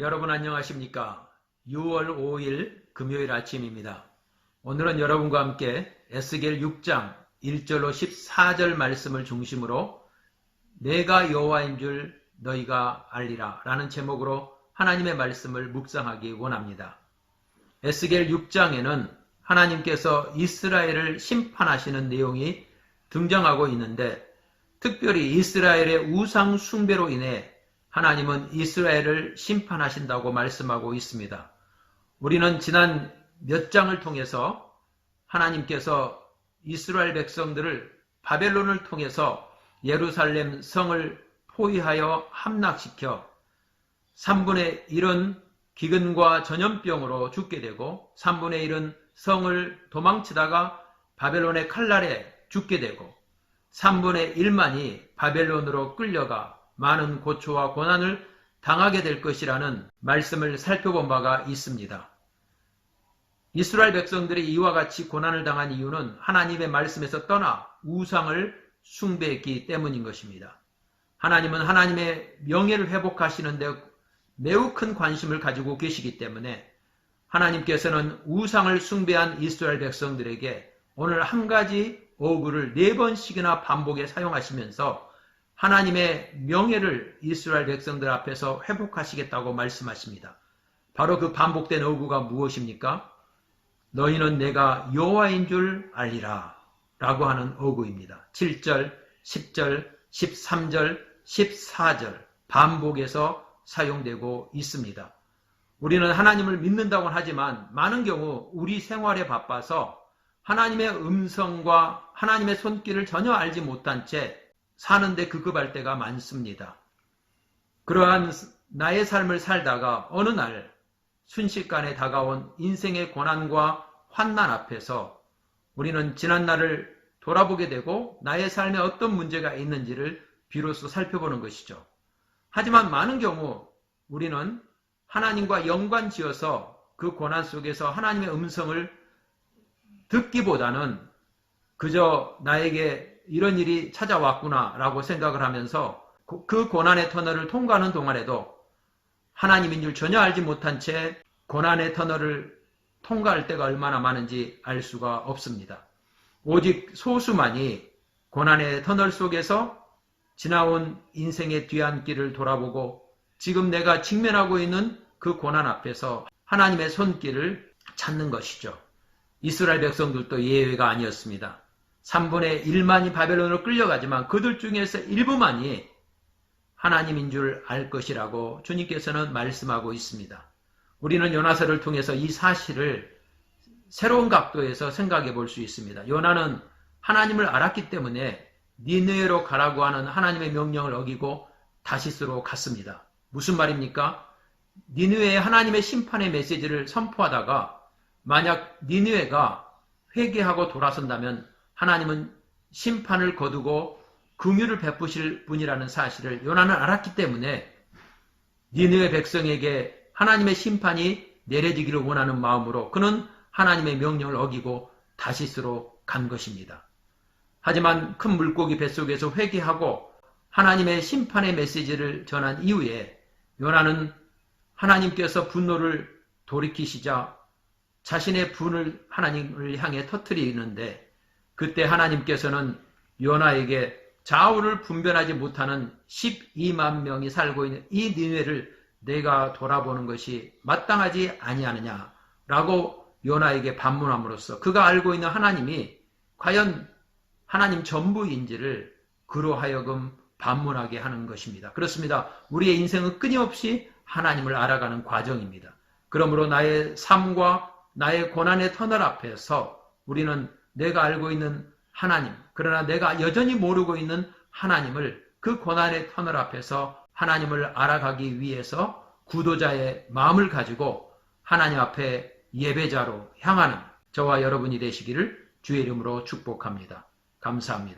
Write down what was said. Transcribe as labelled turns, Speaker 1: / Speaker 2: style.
Speaker 1: 여러분 안녕하십니까? 6월 5일 금요일 아침입니다. 오늘은 여러분과 함께 에스겔 6장 1절로 14절 말씀을 중심으로 내가 여호와인 줄 너희가 알리라 라는 제목으로 하나님의 말씀을 묵상하기 원합니다. 에스겔 6장에는 하나님께서 이스라엘을 심판하시는 내용이 등장하고 있는데, 특별히 이스라엘의 우상 숭배로 인해 하나님은 이스라엘을 심판하신다고 말씀하고 있습니다. 우리는 지난 몇 장을 통해서 하나님께서 이스라엘 백성들을 바벨론을 통해서 예루살렘 성을 포위하여 함락시켜 3분의 1은 기근과 전염병으로 죽게 되고 3분의 1은 성을 도망치다가 바벨론의 칼날에 죽게 되고 3분의 1만이 바벨론으로 끌려가 많은 고초와 고난을 당하게 될 것이라는 말씀을 살펴본 바가 있습니다. 이스라엘 백성들이 이와 같이 고난을 당한 이유는 하나님의 말씀에서 떠나 우상을 숭배했기 때문인 것입니다. 하나님은 하나님의 명예를 회복하시는데 매우 큰 관심을 가지고 계시기 때문에 하나님께서는 우상을 숭배한 이스라엘 백성들에게 오늘 한 가지 어구를 4번씩이나 반복에 사용하시면서 하나님의 명예를 이스라엘 백성들 앞에서 회복하시겠다고 말씀하십니다. 바로 그 반복된 어구가 무엇입니까? 너희는 내가 여호와인 줄 알리라 라고 하는 어구입니다. 7절, 10절, 13절, 14절 반복해서 사용되고 있습니다. 우리는 하나님을 믿는다고는 하지만 많은 경우 우리 생활에 바빠서 하나님의 음성과 하나님의 손길을 전혀 알지 못한 채 사는데 급급할 때가 많습니다. 그러한 나의 삶을 살다가 어느 날 순식간에 다가온 인생의 고난과 환난 앞에서 우리는 지난날을 돌아보게 되고 나의 삶에 어떤 문제가 있는지를 비로소 살펴보는 것이죠. 하지만 많은 경우 우리는 하나님과 연관지어서 그 고난 속에서 하나님의 음성을 듣기보다는 그저 나에게 이런 일이 찾아왔구나 라고 생각을 하면서 그 고난의 터널을 통과하는 동안에도 하나님인 줄 전혀 알지 못한 채 고난의 터널을 통과할 때가 얼마나 많은지 알 수가 없습니다. 오직 소수만이 고난의 터널 속에서 지나온 인생의 뒤안길을 돌아보고 지금 내가 직면하고 있는 그 고난 앞에서 하나님의 손길을 찾는 것이죠. 이스라엘 백성들도 예외가 아니었습니다. 3분의 1만이 바벨론으로 끌려가지만 그들 중에서 일부만이 하나님인 줄 알 것이라고 주님께서는 말씀하고 있습니다. 우리는 요나서를 통해서 이 사실을 새로운 각도에서 생각해 볼 수 있습니다. 요나는 하나님을 알았기 때문에 니느웨로 가라고 하는 하나님의 명령을 어기고 다시스로 갔습니다. 무슨 말입니까? 니느웨에 하나님의 심판의 메시지를 선포하다가 만약 니느웨가 회개하고 돌아선다면 하나님은 심판을 거두고 긍휼을 베푸실 분이라는 사실을 요나는 알았기 때문에 니느웨 백성에게 하나님의 심판이 내려지기를 원하는 마음으로 그는 하나님의 명령을 어기고 다시스로 간 것입니다. 하지만 큰 물고기 뱃속에서 회개하고 하나님의 심판의 메시지를 전한 이후에 요나는 하나님께서 분노를 돌이키시자 자신의 분을 하나님을 향해 터뜨리는데 그때 하나님께서는 요나에게 좌우를 분별하지 못하는 12만 명이 살고 있는 이 니느웨를 내가 돌아보는 것이 마땅하지 아니하느냐라고 요나에게 반문함으로써 그가 알고 있는 하나님이 과연 하나님 전부인지를 그로 하여금 반문하게 하는 것입니다. 그렇습니다. 우리의 인생은 끊임없이 하나님을 알아가는 과정입니다. 그러므로 나의 삶과 나의 고난의 터널 앞에서 우리는 내가 알고 있는 하나님, 그러나 내가 여전히 모르고 있는 하나님을 그 고난의 터널 앞에서 하나님을 알아가기 위해서 구도자의 마음을 가지고 하나님 앞에 예배자로 향하는 저와 여러분이 되시기를 주의 이름으로 축복합니다. 감사합니다.